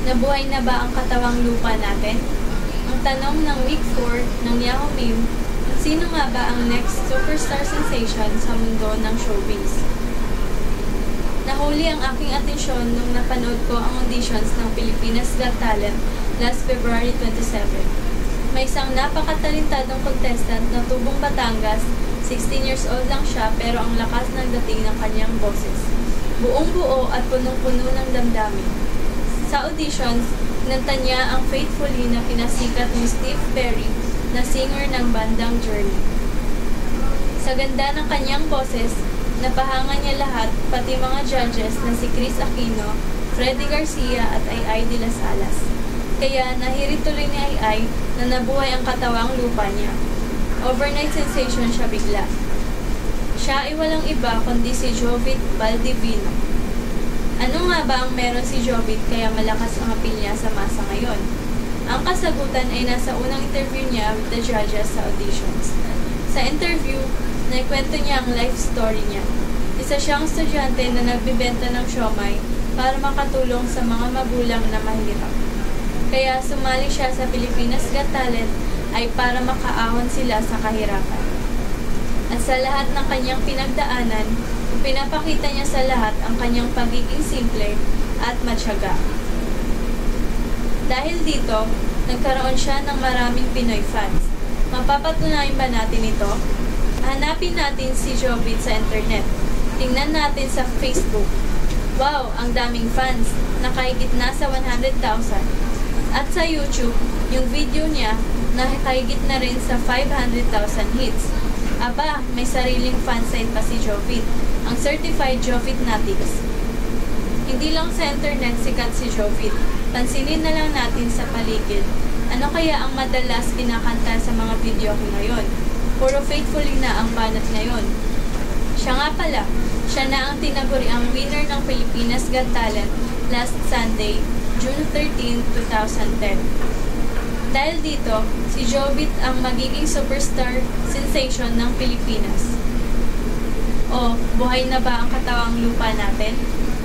Nabuhay na ba ang katawang lupa natin? Ang tanong ng Week 4 ng Yahoo Meme, sino nga ba ang next superstar sensation sa mundo ng showbiz? Nahuli ang aking atensyon nung napanood ko ang auditions ng Pilipinas Got Talent last February 27. May isang napakatalentadong contestant na tubong Batangas, 16 years old lang siya pero ang lakas ng dating ng kanyang boses. Buong-buo at punong-puno ng damdamin. Sa auditions, kinanta niya ang faithfully na pinasikat ni Steve Perry na singer ng bandang Journey. Sa ganda ng kanyang boses, napahanga niya lahat, pati mga judges na si Chris Aquino, Freddy Garcia at Ai de las Alas. Kaya nahirit tuloy ni Ai na nabuhay ang katawang lupa niya. Overnight sensation siya bigla. Siya ay walang iba kundi si Jovit Valdivino. Ano nga ba ang meron si Jovit kaya malakas ang appeal niya sa masa ngayon? Ang kasagutan ay nasa unang interview niya with the judges sa auditions. Sa interview, naikwento niya ang life story niya. Isa siyang estudyante na nagbibenta ng siomai para makatulong sa mga magulang na mahirap. Kaya sumali siya sa Pilipinas Got Talent ay para makaahon sila sa kahirapan. At sa lahat ng kanyang pinagdaanan, pinapakita niya sa lahat ang kanyang pagiging simple at matyaga. Dahil dito, nagkaroon siya ng maraming Pinoy fans. Mapapatunayan ba natin ito? Hanapin natin si Jovit sa internet. Tingnan natin sa Facebook. Wow, ang daming fans. Nakahigit na sa 100,000. At sa YouTube, yung video niya nakahigit na rin sa 500,000 hits. Aba, may sariling fansite pa si Jovit, ang certified Jovitnatics. Hindi lang sa internet sikat si Jovit. Pansinin na lang natin sa paligid. Ano kaya ang madalas kinakanta sa mga video ko ngayon? Puro faithfully na ang banat ngayon. Siya nga pala, siya na ang tinaguri ang winner ng Pilipinas Got Talent last Sunday, June 13, 2010. Dahil dito, si Jovit ang magiging superstar sensation ng Pilipinas. O, buhay na ba ang katawang lupa natin?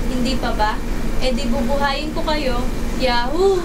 Hindi pa ba? E di bubuhayin ko kayo. Yahoo!